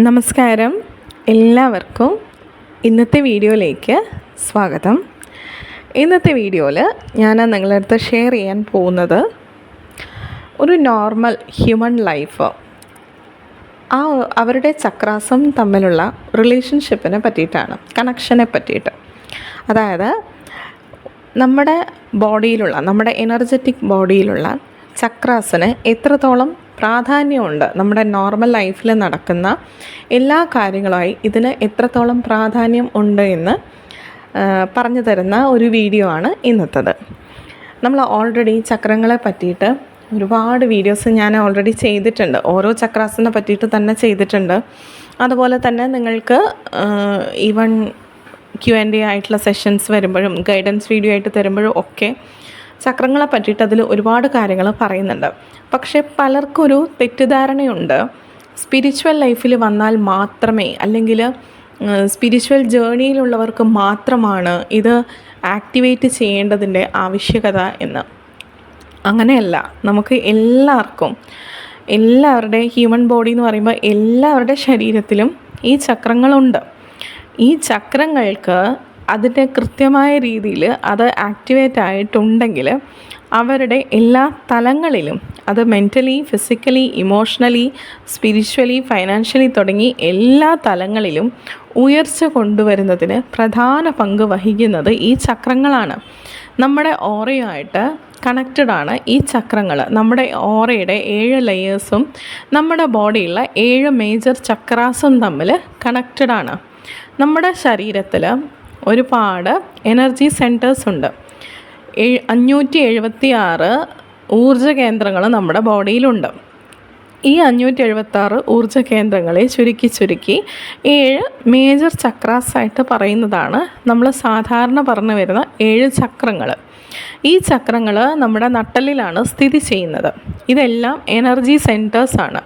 നമസ്കാരം, എല്ലാവർക്കും ഇന്നത്തെ വീഡിയോയിലേക്ക് സ്വാഗതം. ഇന്നത്തെ വീഡിയോയിൽ ഞാൻ നിങ്ങളുടെ അടുത്ത് ഷെയർ ചെയ്യാൻ പോകുന്നത് ഒരു നോർമൽ ഹ്യൂമൻ ലൈഫ്, അവരുടെ ചക്രാസം തമ്മിലുള്ള റിലേഷൻഷിപ്പിനെ പറ്റിയിട്ടാണ്, കണക്ഷനെ പറ്റിയിട്ട്. അതായത് നമ്മുടെ ബോഡിയിലുള്ള, നമ്മുടെ എനർജറ്റിക് ബോഡിയിലുള്ള ചക്രാസിന് എത്രത്തോളം പ്രാധാന്യമുണ്ട്, നമ്മുടെ നോർമൽ ലൈഫിൽ നടക്കുന്ന എല്ലാ കാര്യങ്ങളുമായി ഇതിന് എത്രത്തോളം പ്രാധാന്യം ഉണ്ട് എന്ന് പറഞ്ഞു തരുന്ന ഒരു വീഡിയോ ആണ് ഇന്നത്തത്. നമ്മൾ ഓൾറെഡി ചക്രങ്ങളെ പറ്റിയിട്ട് ഒരുപാട് വീഡിയോസ് ഞാൻ ഓൾറെഡി ചെയ്തിട്ടുണ്ട്, ഓരോ ചക്രാസിനെ പറ്റിയിട്ട് തന്നെ ചെയ്തിട്ടുണ്ട്. അതുപോലെ തന്നെ നിങ്ങൾക്ക് ഈവൻ Q&A ആയിട്ടുള്ള സെഷൻസ് വരുമ്പോഴും ഗൈഡൻസ് വീഡിയോ ആയിട്ട് തരുമ്പോഴും ഒക്കെ ചക്രങ്ങളെ പറ്റിയിട്ട് അതിൽ ഒരുപാട് കാര്യങ്ങൾ പറയുന്നുണ്ട്. പക്ഷേ പലർക്കും ഒരു തെറ്റിദ്ധാരണയുണ്ട്, സ്പിരിച്വൽ ലൈഫിൽ വന്നാൽ മാത്രമേ, അല്ലെങ്കിൽ സ്പിരിച്വൽ ജേണിയിലുള്ളവർക്ക് മാത്രമാണ് ഇത് ആക്ടിവേറ്റ് ചെയ്യേണ്ടതിൻ്റെ ആവശ്യകത എന്ന്. അങ്ങനെയല്ല, നമുക്ക് എല്ലാവരുടെ ഹ്യൂമൻ ബോഡി എന്ന് പറയുമ്പോൾ എല്ലാവരുടെ ശരീരത്തിലും ഈ ചക്രങ്ങളുണ്ട്. ഈ ചക്രങ്ങൾക്ക് അതിൻ്റെ കൃത്യമായ രീതിയിൽ അത് ആക്ടിവേറ്റ് ആയിട്ടുണ്ടെങ്കിൽ അവരുടെ എല്ലാ തലങ്ങളിലും, അത് mentally, physically, emotionally, spiritually, financially തുടങ്ങി എല്ലാ തലങ്ങളിലും ഉയർച്ച കൊണ്ടുവരുന്നതിന് പ്രധാന പങ്ക് വഹിക്കുന്നത് ഈ ചക്രങ്ങളാണ്. നമ്മുടെ ഓറയുമായിട്ട് കണക്റ്റഡ് ആണ് ഈ ചക്രങ്ങൾ. നമ്മുടെ ഓറയുടെ 7 ലെയേഴ്സും നമ്മുടെ ബോഡിയിലുള്ള 7 മേജർ ചക്രാസും തമ്മിൽ കണക്റ്റഡ് ആണ്. നമ്മുടെ ശരീരത്തിൽ ഒരുപാട് എനർജി സെൻറ്റേഴ്സ് ഉണ്ട്. 576 ഊർജ്ജ കേന്ദ്രങ്ങൾ നമ്മുടെ ബോഡിയിലുണ്ട്. ഈ 576 ഊർജ്ജ കേന്ദ്രങ്ങളെ ചുരുക്കി 7 മേജർ ചക്രാസായിട്ട് പറയുന്നതാണ് നമ്മൾ സാധാരണ പറഞ്ഞു വരുന്ന 7 ചക്രങ്ങൾ. ഈ ചക്രങ്ങൾ നമ്മുടെ നട്ടെല്ലിലാണ് സ്ഥിതി ചെയ്യുന്നത്. ഇതെല്ലാം എനർജി സെൻറ്റേഴ്സാണ്.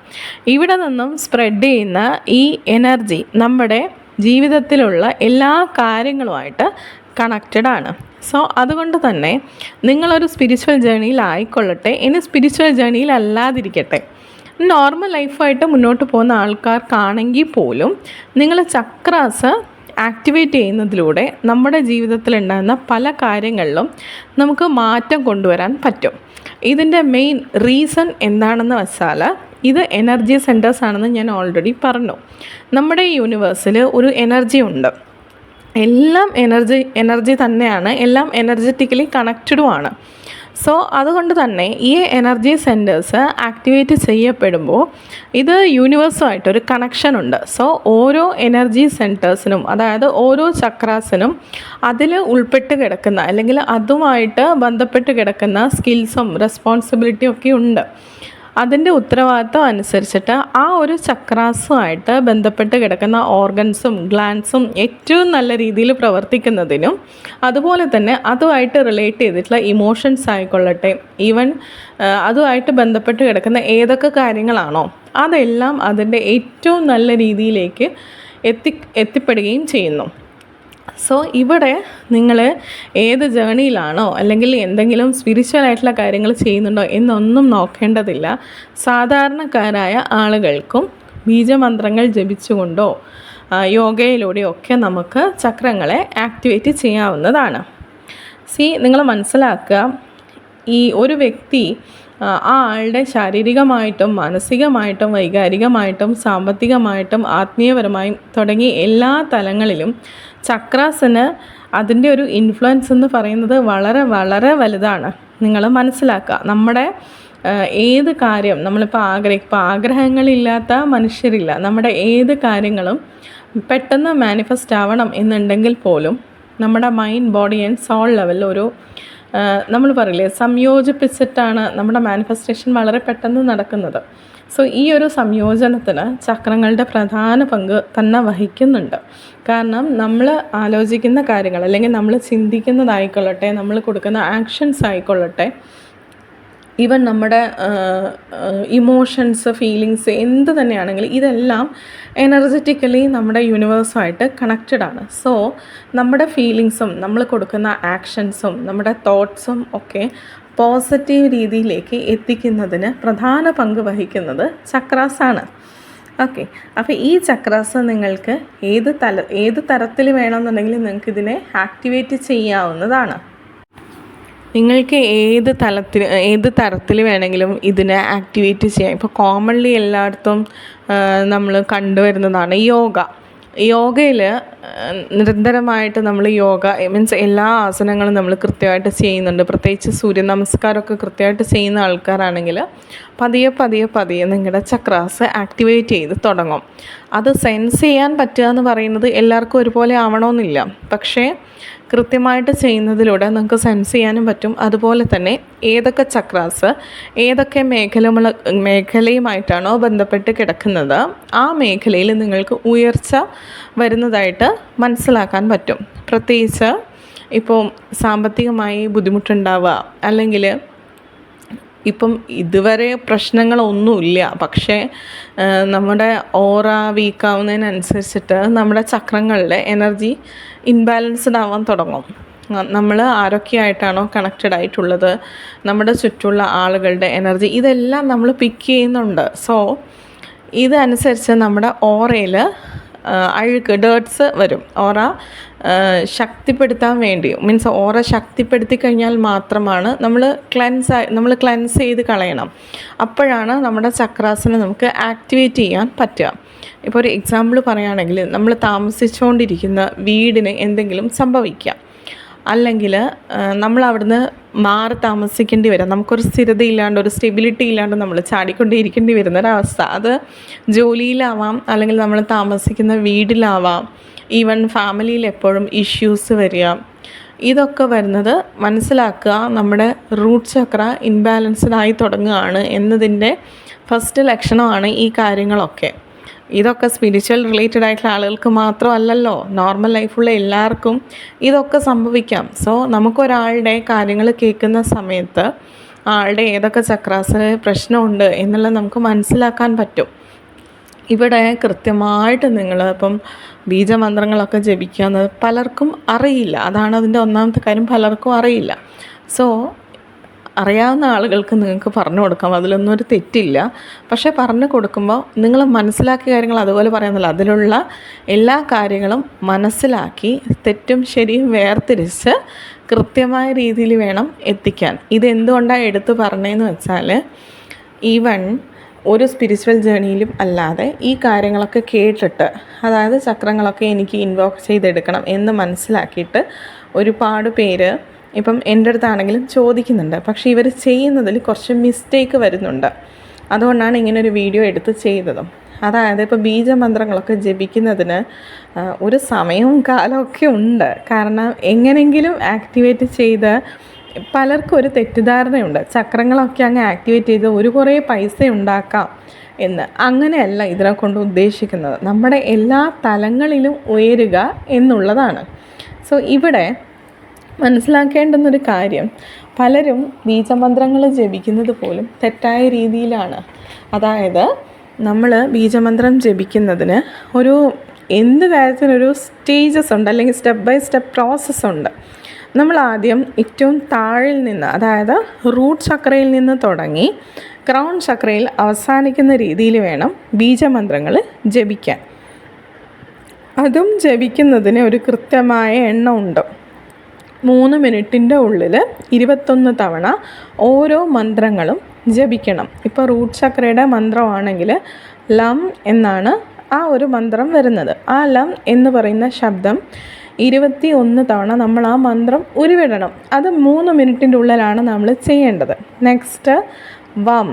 ഇവിടെ നിന്നും സ്പ്രെഡ് ചെയ്യുന്ന ഈ എനർജി നമ്മുടെ ജീവിതത്തിലുള്ള എല്ലാ കാര്യങ്ങളുമായിട്ട് കണക്റ്റഡ് ആണ്. സോ അതുകൊണ്ട് തന്നെ നിങ്ങളൊരു സ്പിരിച്വൽ ജേണിയിലായിക്കൊള്ളട്ടെ, ഇനി സ്പിരിച്വൽ ജേണിയിലല്ലാതിരിക്കട്ടെ, നോർമൽ ലൈഫായിട്ട് മുന്നോട്ട് പോകുന്ന ആൾക്കാർക്കാണെങ്കിൽ പോലും നിങ്ങൾ ചക്രാസ് ആക്ടിവേറ്റ് ചെയ്യുന്നതിലൂടെ നമ്മുടെ ജീവിതത്തിലുണ്ടാകുന്ന പല കാര്യങ്ങളിലും നമുക്ക് മാറ്റം കൊണ്ടുവരാൻ പറ്റും. ഇതിൻ്റെ മെയിൻ റീസൺ എന്താണെന്ന് വെച്ചാൽ, ഇത് എനർജി സെൻറ്റേഴ്സ് ആണെന്ന് ഞാൻ ഓൾറെഡി പറഞ്ഞു. നമ്മുടെ യൂണിവേഴ്സിൽ ഒരു എനർജി ഉണ്ട്. എല്ലാം എനർജി തന്നെയാണ്, എല്ലാം എനർജറ്റിക്കലി കണക്റ്റഡുമാണ്. സോ അതുകൊണ്ട് തന്നെ ഈ എനർജി സെൻറ്റേഴ്സ് ആക്ടിവേറ്റ് ചെയ്യപ്പെടുമ്പോൾ ഇത് യൂണിവേഴ്സുമായിട്ടൊരു കണക്ഷൻ ഉണ്ട്. സോ ഓരോ എനർജി സെൻറ്റേഴ്സിനും, അതായത് ഓരോ ചക്രാസിനും അതിൽ ഉൾപ്പെട്ട് കിടക്കുന്ന, അല്ലെങ്കിൽ അതുമായിട്ട് ബന്ധപ്പെട്ട് കിടക്കുന്ന സ്കിൽസും റെസ്പോൺസിബിലിറ്റിയും ഒക്കെ ഉണ്ട്. അതിൻ്റെ ഉത്തരവാദിത്വം അനുസരിച്ചിട്ട് ആ ഒരു ചക്രാസുമായിട്ട് ബന്ധപ്പെട്ട് കിടക്കുന്ന ഓർഗൻസും ഗ്ലാൻസും ഏറ്റവും നല്ല രീതിയിൽ പ്രവർത്തിക്കുന്നതിനും, അതുപോലെ തന്നെ അതുമായിട്ട് റിലേറ്റ് ചെയ്തിട്ടുള്ള ഇമോഷൻസ് ആയിക്കൊള്ളട്ടെ, ഈവൻ അതുമായിട്ട് ബന്ധപ്പെട്ട് കിടക്കുന്ന ഏതൊക്കെ കാര്യങ്ങളാണോ അതെല്ലാം അതിൻ്റെ ഏറ്റവും നല്ല രീതിയിലേക്ക് എത്തിപ്പെടുകയും ചെയ്യുന്നു. സോ ഇവിടെ നിങ്ങൾ ഏത് ജേണിയിലാണോ, അല്ലെങ്കിൽ എന്തെങ്കിലും സ്പിരിച്വൽ ആയിട്ടുള്ള കാര്യങ്ങൾ ചെയ്യുന്നുണ്ടോ എന്നൊന്നും നോക്കേണ്ടതില്ല. സാധാരണക്കാരായ ആളുകൾക്കും ബീജമന്ത്രങ്ങൾ ജപിച്ചുകൊണ്ടോ യോഗയിലൂടെയോ ഒക്കെ നമുക്ക് ചക്രങ്ങളെ ആക്ടിവേറ്റ് ചെയ്യാവുന്നതാണ്. നിങ്ങൾ മനസ്സിലാക്കുക, ഈ ഒരു വ്യക്തി ആ ആളുടെ ശാരീരികമായിട്ടും മാനസികമായിട്ടും വൈകാരികമായിട്ടും സാമ്പത്തികമായിട്ടും ആത്മീയപരമായും തുടങ്ങി എല്ലാ തലങ്ങളിലും ചക്രാസിന് അതിൻ്റെ ഒരു ഇൻഫ്ലുവൻസ് എന്ന് പറയുന്നത് വളരെ വളരെ വലുതാണ്. നിങ്ങൾ മനസ്സിലാക്കുക, നമ്മുടെ ഏത് കാര്യം നമ്മളിപ്പോൾ ആഗ്രഹങ്ങളില്ലാത്ത മനുഷ്യരില്ല. നമ്മുടെ ഏത് കാര്യങ്ങളും പെട്ടെന്ന് മാനിഫെസ്റ്റ് ആവണം എന്നുണ്ടെങ്കിൽ പോലും നമ്മുടെ മൈൻഡ്, ബോഡി ആൻഡ് സോൾ ലെവലിൽ ഒരു നമ്മൾ പറയില്ലേ, സംയോജിപ്പിച്ചിട്ടാണ് നമ്മുടെ മാനിഫെസ്റ്റേഷൻ വളരെ പെട്ടെന്ന് നടക്കുന്നത്. സോ ഈ ഒരു സംയോജനത്തിന് ചക്രങ്ങളുടെ പ്രധാന പങ്ക് തന്നെ വഹിക്കുന്നുണ്ട്. കാരണം നമ്മൾ ആലോചിക്കുന്ന കാര്യങ്ങൾ, അല്ലെങ്കിൽ നമ്മൾ ചിന്തിക്കുന്നതായിക്കൊള്ളട്ടെ, നമ്മൾ കൊടുക്കുന്ന ആക്ഷൻസ് ആയിക്കൊള്ളട്ടെ, ഈവൻ നമ്മുടെ ഇമോഷൻസ്, ഫീലിങ്സ് എന്ത് തന്നെയാണെങ്കിലും ഇതെല്ലാം എനർജറ്റിക്കലി നമ്മുടെ യൂണിവേഴ്സുമായിട്ട് കണക്റ്റഡ് ആണ്. സോ നമ്മുടെ ഫീലിങ്സും നമ്മൾ കൊടുക്കുന്ന ആക്ഷൻസും നമ്മുടെ തോട്ട്സും ഒക്കെ പോസിറ്റീവ് രീതിയിലേക്ക് എത്തിക്കുന്നതിന് പ്രധാന പങ്ക് വഹിക്കുന്നത് ചക്രാസാണ്. ഓക്കെ, അപ്പോൾ ഈ ചക്രാസ് നിങ്ങൾക്ക് ഏത് തരത്തിൽ വേണമെന്നുണ്ടെങ്കിൽ നിങ്ങൾക്ക് ഇതിനെ ആക്ടിവേറ്റ് ചെയ്യാവുന്നതാണ്. നിങ്ങൾക്ക് ഏത് തരത്തിൽ വേണമെങ്കിലും ഇതിനെ ആക്ടിവേറ്റ് ചെയ്യാം. ഇപ്പോൾ കോമൺലി എല്ലായിടത്തും നമ്മൾ കണ്ടുവരുന്നതാണ് യോഗയിൽ നിരന്തരമായിട്ട് നമ്മൾ യോഗ മീൻസ് എല്ലാ ആസനങ്ങളും നമ്മൾ കൃത്യമായിട്ട് ചെയ്യുന്നുണ്ട്. പ്രത്യേകിച്ച് സൂര്യ നമസ്കാരമൊക്കെ കൃത്യമായിട്ട് ചെയ്യുന്ന ആൾക്കാരാണെങ്കിൽ പതിയെ നിങ്ങളുടെ ചക്രാസ് ആക്ടിവേറ്റ് ചെയ്ത് തുടങ്ങും. അത് സെൻസ് ചെയ്യാൻ പറ്റുക എന്ന് പറയുന്നത് എല്ലാവർക്കും ഒരുപോലെ ആവണമെന്നില്ല. പക്ഷേ കൃത്യമായിട്ട് ചെയ്യുന്നതിലൂടെ നമുക്ക് സെൻസ് ചെയ്യാനും പറ്റും. അതുപോലെ തന്നെ ഏതൊക്കെ ചക്രാസ് ഏതൊക്കെ മേഖലയുമായിട്ടാണോ ബന്ധപ്പെട്ട് കിടക്കുന്നത് ആ മേഖലയിൽ നിങ്ങൾക്ക് ഉയർച്ച വരുന്നതായിട്ട് മനസ്സിലാക്കാൻ പറ്റും. പ്രത്യേകിച്ച് ഇപ്പോൾ സാമ്പത്തികമായി ബുദ്ധിമുട്ടുണ്ടാവുക, അല്ലെങ്കിൽ ഇപ്പം ഇതുവരെ പ്രശ്നങ്ങളൊന്നുമില്ല, പക്ഷേ നമ്മുടെ ഓറ വീക്കാവുന്നതിനനുസരിച്ചിട്ട് നമ്മുടെ ചക്രങ്ങളിലെ എനർജി ഇൻബാലൻസ്ഡ് ആവാൻ തുടങ്ങും. നമ്മൾ ആരൊക്കെയായിട്ടാണോ കണക്റ്റഡ് ആയിട്ടുള്ളത്, നമ്മുടെ ചുറ്റുമുള്ള ആളുകളുടെ എനർജി, ഇതെല്ലാം നമ്മൾ പിക്ക് ചെയ്യുന്നുണ്ട്. സോ ഇതനുസരിച്ച് നമ്മുടെ ഓറയിൽ ഡേർട്സ് വരും. ഓറ ശക്തിപ്പെടുത്താൻ വേണ്ടി മീൻസ് ഓറ ശക്തിപ്പെടുത്തി കഴിഞ്ഞാൽ മാത്രമാണ് നമ്മൾ ക്ലെൻസ് ചെയ്ത് കളയണം. അപ്പോഴാണ് നമ്മുടെ ചക്രാസിനെ നമുക്ക് ആക്ടിവേറ്റ് ചെയ്യാൻ പറ്റുക. ഇപ്പോൾ ഒരു എക്സാമ്പിൾ പറയുകയാണെങ്കിൽ, നമ്മൾ താമസിച്ചുകൊണ്ടിരിക്കുന്ന വീടിന് എന്തെങ്കിലും സംഭവിക്കാം, അല്ലെങ്കിൽ നമ്മൾ അവിടുന്ന് മാറി താമസിക്കേണ്ടി വരാം. നമുക്കൊരു സ്ഥിരതയില്ലാണ്ട് ഒരു സ്റ്റെബിലിറ്റി ഇല്ലാണ്ട് നമ്മൾ ചാടിക്കൊണ്ടേയിരിക്കേണ്ടി വരുന്നൊരവസ്ഥ. അത് ജോലിയിലാവാം, അല്ലെങ്കിൽ നമ്മൾ താമസിക്കുന്ന വീട്ടിലാവാം, ഈവൻ ഫാമിലിയിൽ എപ്പോഴും ഇഷ്യൂസ് വരിക. ഇതൊക്കെ വരുന്നത് മനസ്സിലാക്കുക, നമ്മുടെ റൂട്ട് ചക്ര ഇൻബാലൻസ്ഡ് ആയി തുടങ്ങുകയാണ് എന്നതിൻ്റെ ഫസ്റ്റ് ലക്ഷണമാണ് ഈ കാര്യങ്ങളൊക്കെ. ഇതൊക്കെ സ്പിരിച്വൽ റിലേറ്റഡ് ആയിട്ടുള്ള ആളുകൾക്ക് മാത്രമല്ലല്ലോ, നോർമൽ ലൈഫുള്ള എല്ലാവർക്കും ഇതൊക്കെ സംഭവിക്കാം. സോ നമുക്കൊരാളുടെ കാര്യങ്ങൾ കേൾക്കുന്ന സമയത്ത് ആളുടെ ഏതൊക്കെ ചക്രാസിന് പ്രശ്നമുണ്ട് എന്നുള്ളത് നമുക്ക് മനസ്സിലാക്കാൻ പറ്റും. ഇവിടെ കൃത്യമായിട്ട് നിങ്ങൾ ഇപ്പം ബീജമന്ത്രങ്ങളൊക്കെ ജപിക്കുന്നത് പലർക്കും അറിയില്ല. അതാണ് അതിൻ്റെ ഒന്നാമത്തെ കാര്യം, പലർക്കും അറിയില്ല. സോ അറിയാവുന്ന ആളുകൾക്ക് നിങ്ങൾക്ക് പറഞ്ഞു കൊടുക്കാം, അതിലൊന്നും ഒരു തെറ്റില്ല. പക്ഷേ പറഞ്ഞു കൊടുക്കുമ്പോൾ നിങ്ങൾ മനസ്സിലാക്കിയ കാര്യങ്ങൾ അതുപോലെ പറയുന്നില്ല, അതിലുള്ള എല്ലാ കാര്യങ്ങളും മനസ്സിലാക്കി തെറ്റും ശരിയും വേർതിരിച്ച് കൃത്യമായ രീതിയിൽ വേണം എത്തിക്കാൻ. ഇതെന്തുകൊണ്ടാണ് എടുത്തു പറഞ്ഞതെന്ന് വെച്ചാൽ, ഈവൻ ഒരു സ്പിരിച്വൽ ജേണിയിലും അല്ലാതെ ഈ കാര്യങ്ങളൊക്കെ കേട്ടിട്ട്, അതായത് ചക്രങ്ങളൊക്കെ എനിക്ക് ഇൻവോക്ക് ചെയ്തെടുക്കണം എന്ന് മനസ്സിലാക്കിയിട്ട് ഒരുപാട് പേര് ഇപ്പം എൻ്റെ അടുത്താണെങ്കിലും ചോദിക്കുന്നുണ്ട്. പക്ഷേ ഇവർ ചെയ്യുന്നതിൽ കുറച്ച് മിസ്റ്റേക്ക് വരുന്നുണ്ട്. അതുകൊണ്ടാണ് ഇങ്ങനൊരു വീഡിയോ എടുത്ത് ചെയ്തതും. അതായത് ഇപ്പോൾ ബീജമന്ത്രങ്ങളൊക്കെ ജപിക്കുന്നതിന് ഒരു സമയവും കാലമൊക്കെ ഉണ്ട്. കാരണം എങ്ങനെയെങ്കിലും ആക്ടിവേറ്റ് ചെയ്ത്, പലർക്കും ഒരു തെറ്റിദ്ധാരണയുണ്ട്, ചക്രങ്ങളൊക്കെ അങ്ങ് ആക്ടിവേറ്റ് ചെയ്ത് കുറേ പൈസ ഉണ്ടാക്കാം എന്ന്. അങ്ങനെയല്ല ഇതിനെ കൊണ്ട് ഉദ്ദേശിക്കുന്നത്. നമ്മുടെ എല്ലാ തലങ്ങളിലും ഉയരുക എന്നുള്ളതാണ്. സോ ഇവിടെ മനസ്സിലാക്കേണ്ടുന്നൊരു കാര്യം, പലരും ബീജമന്ത്രങ്ങൾ ജപിക്കുന്നത് പോലും തെറ്റായ രീതിയിലാണ്. അതായത് നമ്മൾ ബീജമന്ത്രം ജപിക്കുന്നതിന് എന്ത് കാര്യത്തിനൊരു സ്റ്റേജസ് ഉണ്ട്, അല്ലെങ്കിൽ സ്റ്റെപ്പ് ബൈ സ്റ്റെപ്പ് പ്രോസസ്സ് ഉണ്ട്. നമ്മൾ ആദ്യം ഏറ്റവും താഴിൽ നിന്ന്, അതായത് റൂട്ട് ചക്രയിൽ നിന്ന് തുടങ്ങി ക്രൗൺ ചക്രയിൽ അവസാനിക്കുന്ന രീതിയിൽ വേണം ബീജമന്ത്രങ്ങൾ ജപിക്കാൻ. അതും ജപിക്കുന്നതിന് ഒരു കൃത്യമായ എണ്ണം ഉണ്ട്. 3 മിനിറ്റിൻ്റെ ഉള്ളിൽ 21 തവണ ഓരോ മന്ത്രങ്ങളും ജപിക്കണം. ഇപ്പോൾ റൂട്ട് ചക്രയുടെ മന്ത്രമാണെങ്കിൽ ലം എന്നാണ് ആ ഒരു മന്ത്രം വരുന്നത്. ആ ലം എന്ന് പറയുന്ന ശബ്ദം 21 തവണ നമ്മൾ ആ മന്ത്രം ഉരുവിടണം. അത് 3 മിനിറ്റിൻ്റെ ഉള്ളിലാണ് നമ്മൾ ചെയ്യേണ്ടത്. നെക്സ്റ്റ് വം.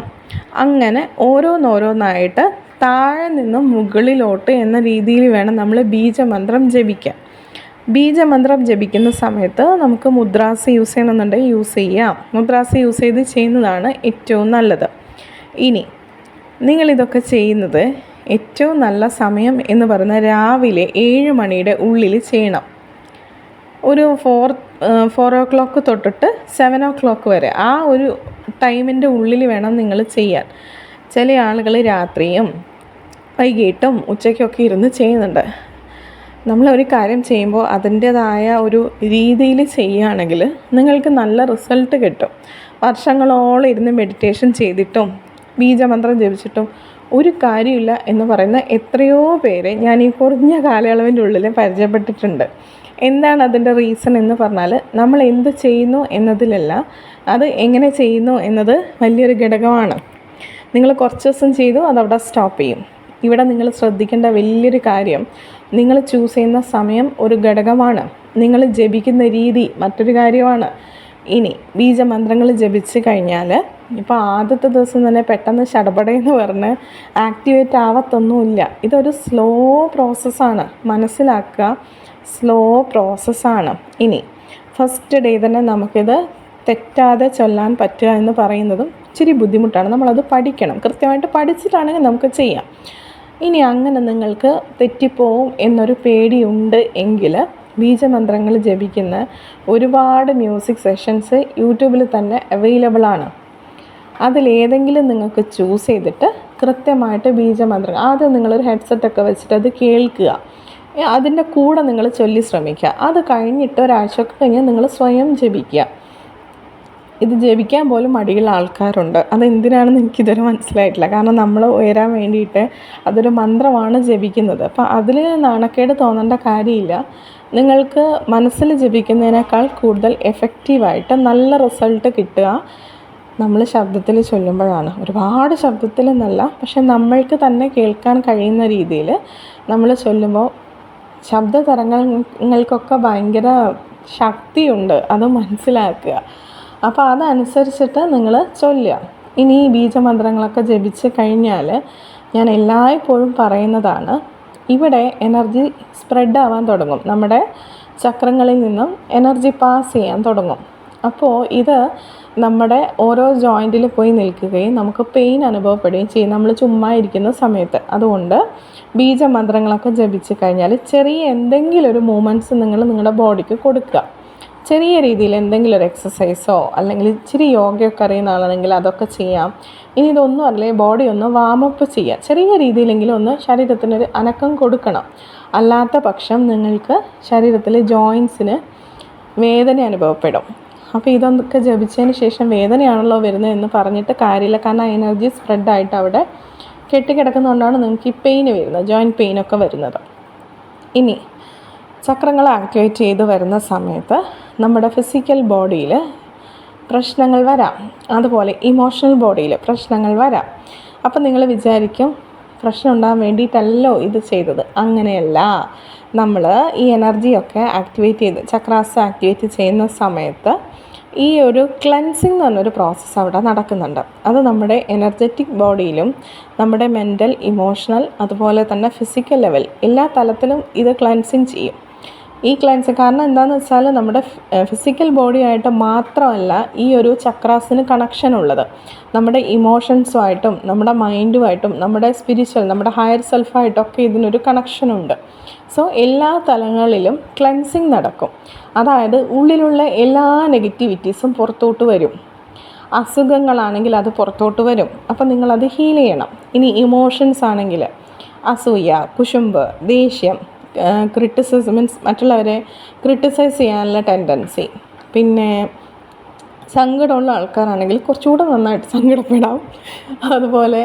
അങ്ങനെ ഓരോന്നായിട്ട് താഴെ നിന്നും മുകളിലോട്ട് എന്ന രീതിയിൽ വേണം നമ്മൾ ബീജമന്ത്രം ജപിക്കാൻ. ബീജമന്ത്രം ജപിക്കുന്ന സമയത്ത് നമുക്ക് മുദ്രാസ് യൂസ് ചെയ്യണമെന്നുണ്ടെങ്കിൽ യൂസ് ചെയ്യാം. മുദ്രാസ് യൂസ് ചെയ്ത് ചെയ്യുന്നതാണ് ഏറ്റവും നല്ലത്. ഇനി നിങ്ങളിതൊക്കെ ചെയ്യുന്നത് ഏറ്റവും നല്ല സമയം എന്ന് പറയുന്നത് രാവിലെ 7 മണിയുടെ ഉള്ളിൽ ചെയ്യണം. ഒരു 4 o'clock തൊട്ടിട്ട് 7 o'clock വരെ ആ ഒരു ടൈമിൻ്റെ ഉള്ളിൽ വേണം നിങ്ങൾ ചെയ്യാൻ. ചില ആളുകൾ രാത്രിയും വൈകിട്ടും ഉച്ചയ്ക്കൊക്കെ ഇരുന്ന് ചെയ്യുന്നുണ്ട്. നമ്മളൊരു കാര്യം ചെയ്യുമ്പോൾ അതിൻ്റേതായ ഒരു രീതിയിൽ ചെയ്യുകയാണെങ്കിൽ നിങ്ങൾക്ക് നല്ല റിസൾട്ട് കിട്ടും. വർഷങ്ങളോളം ഇരുന്ന് മെഡിറ്റേഷൻ ചെയ്തിട്ടും ബീജമന്ത്രം ജപിച്ചിട്ടും ഒരു കാര്യമില്ല എന്ന് പറയുന്ന എത്രയോ പേരെ ഞാൻ ഈ കുറഞ്ഞ കാലയളവിൻ്റെ ഉള്ളിൽ പരിചയപ്പെട്ടിട്ടുണ്ട്. എന്താണ് അതിൻ്റെ റീസൺ എന്ന് പറഞ്ഞാൽ, നമ്മൾ എന്ത് ചെയ്യുന്നു എന്നതിലല്ല, അത് എങ്ങനെ ചെയ്യുന്നു എന്നത് വലിയൊരു ഘടകമാണ്. നിങ്ങൾ കുറച്ച് ദിവസം ചെയ്തു, അതവിടെ സ്റ്റോപ്പ് ചെയ്യും. ഇവിടെ നിങ്ങൾ ശ്രദ്ധിക്കേണ്ട വലിയൊരു കാര്യം, നിങ്ങൾ ചൂസ് ചെയ്യുന്ന സമയം ഒരു ഘടകമാണ്, നിങ്ങൾ ജപിക്കുന്ന രീതി മറ്റൊരു കാര്യമാണ്. ഇനി ബീജമന്ത്രങ്ങൾ ജപിച്ച് കഴിഞ്ഞാൽ ഇപ്പോൾ ആദ്യത്തെ ദിവസം തന്നെ പെട്ടെന്ന് ശടപടയെന്ന് പറഞ്ഞ് ആക്ടിവേറ്റ് ആവത്തൊന്നുമില്ല. ഇതൊരു സ്ലോ പ്രോസസ്സാണ്, മനസ്സിലാക്കുക, സ്ലോ പ്രോസസ്സാണ്. ഇനി ഫസ്റ്റ് ഡേ തന്നെ നമുക്കിത് തെറ്റാതെ ചൊല്ലാൻ പറ്റുക എന്ന് പറയുന്നതും ഇച്ചിരി ബുദ്ധിമുട്ടാണ്. നമ്മളത് പഠിക്കണം, കൃത്യമായിട്ട് പഠിച്ചിട്ടാണെങ്കിൽ നമുക്ക് ചെയ്യാം. ഇനി അങ്ങനെ നിങ്ങൾക്ക് തെറ്റിപ്പോവും എന്നൊരു പേടിയുണ്ട് എങ്കിൽ ബീജമന്ത്രങ്ങൾ ജപിക്കുന്ന ഒരുപാട് മ്യൂസിക് സെഷൻസ് യൂട്യൂബിൽ തന്നെ അവൈലബിൾ ആണ്. അതിലേതെങ്കിലും നിങ്ങൾക്ക് ചൂസ് ചെയ്തിട്ട് കൃത്യമായിട്ട് ബീജമന്ത്രങ്ങൾ ആദ്യം നിങ്ങളൊരു ഹെഡ്സെറ്റൊക്കെ വെച്ചിട്ട് അത് കേൾക്കുക, അതിൻ്റെ കൂടെ നിങ്ങൾ ചൊല്ലി ശ്രമിക്കുക. അത് കഴിഞ്ഞിട്ട് ഒരാഴ്ചയൊക്കെ കഴിഞ്ഞ് നിങ്ങൾ സ്വയം ജപിക്കുക. ഇത് ജപിക്കാൻ പോലും മടിയുള്ള ആൾക്കാരുണ്ട്. അതെന്തിനാണെന്ന് എനിക്കിതുവരെ മനസ്സിലായിട്ടില്ല. കാരണം നമ്മൾ ഉയരാൻ വേണ്ടിയിട്ട് അതൊരു മന്ത്രമാണ് ജപിക്കുന്നത്. അപ്പോൾ അതിൽ നാണക്കേട് തോന്നേണ്ട കാര്യമില്ല. നിങ്ങൾക്ക് മനസ്സിൽ ജപിക്കുന്നതിനേക്കാൾ കൂടുതൽ എഫക്റ്റീവായിട്ട് നല്ല റിസൾട്ട് കിട്ടുക നമ്മൾ ശബ്ദത്തിൽ ചൊല്ലുമ്പോഴാണ്. ഒരുപാട് ശബ്ദത്തിലെന്നല്ല, പക്ഷെ നമ്മൾക്ക് തന്നെ കേൾക്കാൻ കഴിയുന്ന രീതിയിൽ നമ്മൾ ചൊല്ലുമ്പോൾ ശബ്ദ തരംഗങ്ങൾക്കൊക്കെ ഭയങ്കര ശക്തിയുണ്ട്, അത് മനസ്സിലാക്കുക. അപ്പോൾ അതനുസരിച്ചിട്ട് നിങ്ങൾ ചൊല്ലുക. ഇനി ഈ ബീജമന്ത്രങ്ങളൊക്കെ ജപിച്ച് കഴിഞ്ഞാൽ ഞാൻ എല്ലായ്പ്പോഴും പറയുന്നതാണ്, ഇവിടെ എനർജി സ്പ്രെഡ് ആവാൻ തുടങ്ങും, നമ്മുടെ ചക്രങ്ങളിൽ നിന്നും എനർജി പാസ് ചെയ്യാൻ തുടങ്ങും. അപ്പോൾ ഇത് നമ്മുടെ ഓരോ ജോയിൻറ്റിൽ പോയി നിൽക്കുകയും നമുക്ക് പെയിൻ അനുഭവപ്പെടുകയും ചെയ്യും നമ്മൾ ചുമ്മാ ഇരിക്കുന്ന സമയത്ത്. അതുകൊണ്ട് ബീജമന്ത്രങ്ങളൊക്കെ ജപിച്ച് കഴിഞ്ഞാൽ ചെറിയ എന്തെങ്കിലും ഒരു മൂവ്മെൻറ്റ്സ് നിങ്ങളുടെ ബോഡിക്ക് കൊടുക്കുക. ചെറിയ രീതിയിൽ എന്തെങ്കിലും ഒരു എക്സസൈസോ അല്ലെങ്കിൽ ഇച്ചിരി യോഗയൊക്കെ അറിയുന്ന ആളാണെങ്കിൽ അതൊക്കെ ചെയ്യാം. ഇനി ഇതൊന്നും അല്ലെങ്കിൽ ബോഡി ഒന്ന് വാമപ്പ് ചെയ്യുക, ചെറിയ രീതിയിലെങ്കിലും ഒന്ന് ശരീരത്തിനൊരു അനക്കം കൊടുക്കണം. അല്ലാത്ത പക്ഷം നിങ്ങൾക്ക് ശരീരത്തിലെ ജോയിൻസിന് വേദന അനുഭവപ്പെടും. അപ്പോൾ ഇതൊക്കെ ജപിച്ചതിന് ശേഷം വേദനയാണല്ലോ വരുന്നത് എന്ന് പറഞ്ഞിട്ട് കാര്യമില്ല. കാരണം എനർജി സ്പ്രെഡായിട്ട് അവിടെ കെട്ടിക്കിടക്കുന്നതുകൊണ്ടാണ് നിങ്ങൾക്ക് ഈ പെയിന് വരുന്നത്, ജോയിൻറ്റ് പെയിനൊക്കെ വരുന്നത്. ഇനി ചക്രങ്ങൾ ആക്ടിവേറ്റ് ചെയ്ത് വരുന്ന സമയത്ത് നമ്മുടെ ഫിസിക്കൽ ബോഡിയിൽ പ്രശ്നങ്ങൾ വരാം, അതുപോലെ ഇമോഷണൽ ബോഡിയിൽ പ്രശ്നങ്ങൾ വരാം. അപ്പം നിങ്ങൾ വിചാരിക്കും പ്രശ്നം ഉണ്ടാകാൻ വേണ്ടിയിട്ടല്ലോ ഇത് ചെയ്തത്. അങ്ങനെയല്ല. നമ്മൾ ഈ എനർജിയൊക്കെ ആക്ടിവേറ്റ് ചെയ്ത് ചക്രാസ് ആക്ടിവേറ്റ് ചെയ്യുന്ന സമയത്ത് ഈ ഒരു ക്ലെൻസിങ് എന്ന് പറഞ്ഞൊരു പ്രോസസ്സ് അവിടെ നടക്കുന്നുണ്ട്. അത് നമ്മുടെ എനർജറ്റിക് ബോഡിയിലും നമ്മുടെ മെൻ്റൽ, ഇമോഷണൽ, അതുപോലെ തന്നെ ഫിസിക്കൽ ലെവൽ എല്ലാ തലത്തിലും ഇത് ക്ലെൻസിങ് ചെയ്യും. ഈ ക്ലെൻസിങ് കാരണം എന്താണെന്ന് വെച്ചാൽ നമ്മുടെ ഫിസിക്കൽ ബോഡിയായിട്ട് മാത്രമല്ല ഈ ഒരു ചക്രാസിന് കണക്ഷൻ ഉള്ളത്, നമ്മുടെ ഇമോഷൻസുമായിട്ടും നമ്മുടെ മൈൻഡുമായിട്ടും നമ്മുടെ സ്പിരിച്വൽ, നമ്മുടെ ഹയർ സെൽഫായിട്ടൊക്കെ ഇതിനൊരു കണക്ഷനുണ്ട്. സോ എല്ലാ തലങ്ങളിലും ക്ലെൻസിങ് നടക്കും. അതായത് ഉള്ളിലുള്ള എല്ലാ നെഗറ്റിവിറ്റീസും പുറത്തോട്ട് വരും. അസുഖങ്ങളാണെങ്കിൽ അത് പുറത്തോട്ട് വരും. അപ്പം നിങ്ങളത് ഹീൽ ചെയ്യണം. ഇനി ഇമോഷൻസ് ആണെങ്കിൽ അസൂയ, കുശുമ്പ്, ദേഷ്യം, ക്രിറ്റിസിസം മീൻസ് മറ്റുള്ളവരെ ക്രിട്ടിസൈസ് ചെയ്യാനുള്ള ടെൻഡൻസി, പിന്നെ സങ്കടമുള്ള ആൾക്കാരാണെങ്കിൽ കുറച്ചുകൂടെ നന്നായിട്ട് സങ്കടപ്പെടാം. അതുപോലെ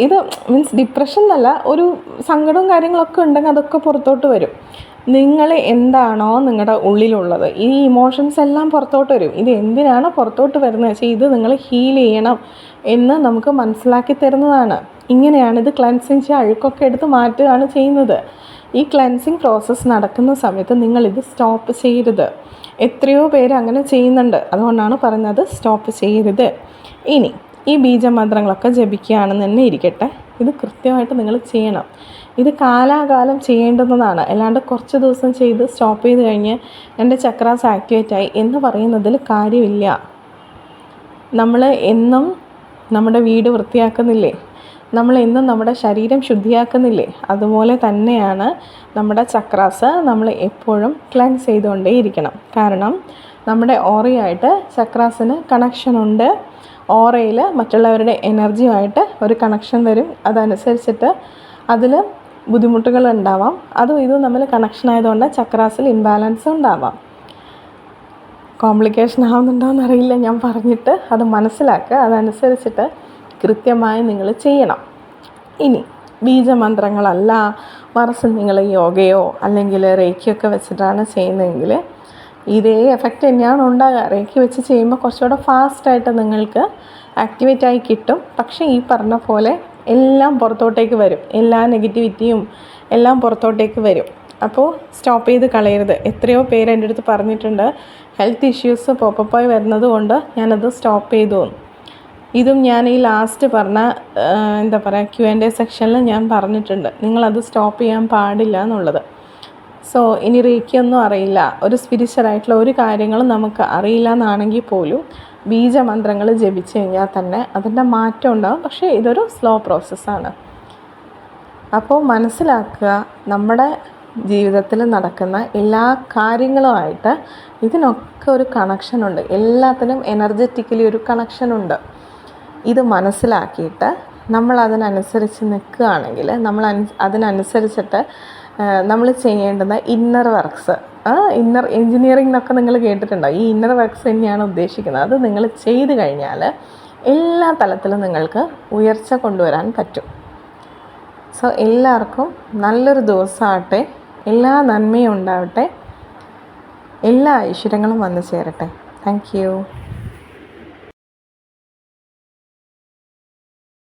ഇത് മീൻസ് ഡിപ്രഷൻ എന്നല്ല, ഒരു സങ്കടവും കാര്യങ്ങളൊക്കെ ഉണ്ടെങ്കിൽ അതൊക്കെ പുറത്തോട്ട് വരും. നിങ്ങൾ എന്താണോ നിങ്ങളുടെ ഉള്ളിലുള്ളത് ഈ ഇമോഷൻസ് എല്ലാം പുറത്തോട്ട് വരും. ഇത് എന്തിനാണ് പുറത്തോട്ട് വരുന്നത് വെച്ചാൽ ഇത് നിങ്ങൾ ഹീൽ ചെയ്യണം എന്ന് നമുക്ക് മനസ്സിലാക്കി തരുന്നതാണ്. ഇങ്ങനെയാണ് ഇത് ക്ലെൻസിങ് ചെയ്യുക, അഴുക്കൊക്കെ എടുത്ത് മാറ്റുകയാണ് ചെയ്യുന്നത്. ഈ ക്ലെൻസിങ് പ്രോസസ്സ് നടക്കുന്ന സമയത്ത് നിങ്ങളിത് സ്റ്റോപ്പ് ചെയ്യരുത്. എത്രയോ പേര് അങ്ങനെ ചെയ്യുന്നുണ്ട്, അതുകൊണ്ടാണ് പറയുന്നത് സ്റ്റോപ്പ് ചെയ്യരുത്. ഇനി ഈ ബീജമന്ത്രങ്ങളൊക്കെ ജപിക്കുകയാണെന്ന് തന്നെ ഇരിക്കട്ടെ, ഇത് കൃത്യമായിട്ട് നിങ്ങൾ ചെയ്യണം. ഇത് കാലാകാലം ചെയ്യേണ്ടുന്നതാണ്. അല്ലാണ്ട് കുറച്ച് ദിവസം ചെയ്ത് സ്റ്റോപ്പ് ചെയ്ത് കഴിഞ്ഞ് എൻ്റെ ചക്രാസ് ആക്ടിവേറ്റായി എന്ന് പറയുന്നതിൽ കാര്യമില്ല. നമ്മൾ എന്നും നമ്മുടെ വീട് വൃത്തിയാക്കുന്നില്ലേ, നമ്മൾ എന്നും നമ്മുടെ ശരീരം ശുദ്ധിയാക്കുന്നില്ലേ, അതുപോലെ തന്നെയാണ് നമ്മുടെ ചക്രാസ് നമ്മൾ എപ്പോഴും ക്ലെൻസ് ചെയ്തുകൊണ്ടേ ഇരിക്കണം. കാരണം നമ്മുടെ ഓറയായിട്ട് ചക്രാസിന് കണക്ഷനുണ്ട്. ഓറയിൽ മറ്റുള്ളവരുടെ എനർജിയുമായിട്ട് ഒരു കണക്ഷൻ വരും. അതനുസരിച്ചിട്ട് അതിൽ ബുദ്ധിമുട്ടുകൾ ഉണ്ടാവാം. അതും ഇതും തമ്മിൽ കണക്ഷൻ ആയതുകൊണ്ട് ചക്രാസിൽ ഇംബാലൻസ് ഉണ്ടാവാം. കോംപ്ലിക്കേഷൻ ആവുന്നുണ്ടോയെന്ന് അറിയില്ല ഞാൻ പറഞ്ഞിട്ട്, അത് മനസ്സിലാക്കുക. അതനുസരിച്ചിട്ട് കൃത്യമായി നിങ്ങൾ ചെയ്യണം. ഇനി ബീജമന്ത്രങ്ങളല്ല, മറിച്ച് നിങ്ങൾ യോഗയോ അല്ലെങ്കിൽ റേക്കിയൊക്കെ വെച്ചിട്ടാണ് ചെയ്യുന്നതെങ്കിൽ ഇതേ എഫക്റ്റ് തന്നെയാണ് ഉണ്ടാകുക. റേക്കി വെച്ച് ചെയ്യുമ്പോൾ കുറച്ചുകൂടെ ഫാസ്റ്റായിട്ട് നിങ്ങൾക്ക് ആക്ടിവേറ്റായി കിട്ടും. പക്ഷേ ഈ പറഞ്ഞ പോലെ എല്ലാം പുറത്തോട്ടേക്ക് വരും, എല്ലാ നെഗറ്റിവിറ്റിയും എല്ലാം പുറത്തോട്ടേക്ക് വരും. അപ്പോൾ സ്റ്റോപ്പ് ചെയ്ത് കളയരുത്. എത്രയോ പേര് എൻ്റെ അടുത്ത് പറഞ്ഞിട്ടുണ്ട്, ഹെൽത്ത് ഇഷ്യൂസ് പോപ്പപ്പായി വരുന്നത് കൊണ്ട് ഞാനത് സ്റ്റോപ്പ് ചെയ്തു. ഇതും ഞാൻ ഈ ലാസ്റ്റ് പറഞ്ഞ Q&A സെക്ഷനിൽ ഞാൻ പറഞ്ഞിട്ടുണ്ട്, നിങ്ങളത് സ്റ്റോപ്പ് ചെയ്യാൻ പാടില്ല എന്നുള്ളത്. സോ ഇനി റേക്കിയൊന്നും അറിയില്ല, ഒരു സ്പിരിച്വലായിട്ടുള്ള ഒരു കാര്യങ്ങളും നമുക്ക് അറിയില്ല എന്നാണെങ്കിൽ പോലും ബീജമന്ത്രങ്ങൾ ജപിച്ച് കഴിഞ്ഞാൽ തന്നെ അതിൻ്റെ മാറ്റം ഉണ്ടാകും. പക്ഷേ ഇതൊരു സ്ലോ പ്രോസസ്സാണ്. അപ്പോൾ മനസ്സിലാക്കുക, നമ്മുടെ ജീവിതത്തിൽ നടക്കുന്ന എല്ലാ കാര്യങ്ങളുമായിട്ട് ഇതിനൊക്കെ ഒരു കണക്ഷനുണ്ട്. എല്ലാത്തിനും എനർജറ്റിക്കലി ഒരു കണക്ഷനുണ്ട്. ഇത് മനസ്സിലാക്കിയിട്ട് നമ്മൾ അതിനനുസരിച്ച് നിൽക്കുകയാണെങ്കിൽ, അതിനനുസരിച്ചിട്ട് നമ്മൾ ചെയ്യേണ്ടുന്ന ഇന്നർ വർക്ക്സ്, ഇന്നർ എൻജിനീയറിംഗ് എന്നൊക്കെ നിങ്ങൾ കേട്ടിട്ടുണ്ടോ? ഈ ഇന്നർ വർക്ക്സ് തന്നെയാണ് ഉദ്ദേശിക്കുന്നത്. അത് നിങ്ങൾ ചെയ്ത് കഴിഞ്ഞാൽ എല്ലാ തലത്തിലും നിങ്ങൾക്ക് ഉയർച്ച കൊണ്ടുവരാൻ പറ്റും. സോ എല്ലാവർക്കും നല്ലൊരു ദിവസമാകട്ടെ, എല്ലാ നന്മയും ഉണ്ടാവട്ടെ, എല്ലാ ഐശ്വര്യങ്ങളും വന്നു ചേരട്ടെ. Thank you.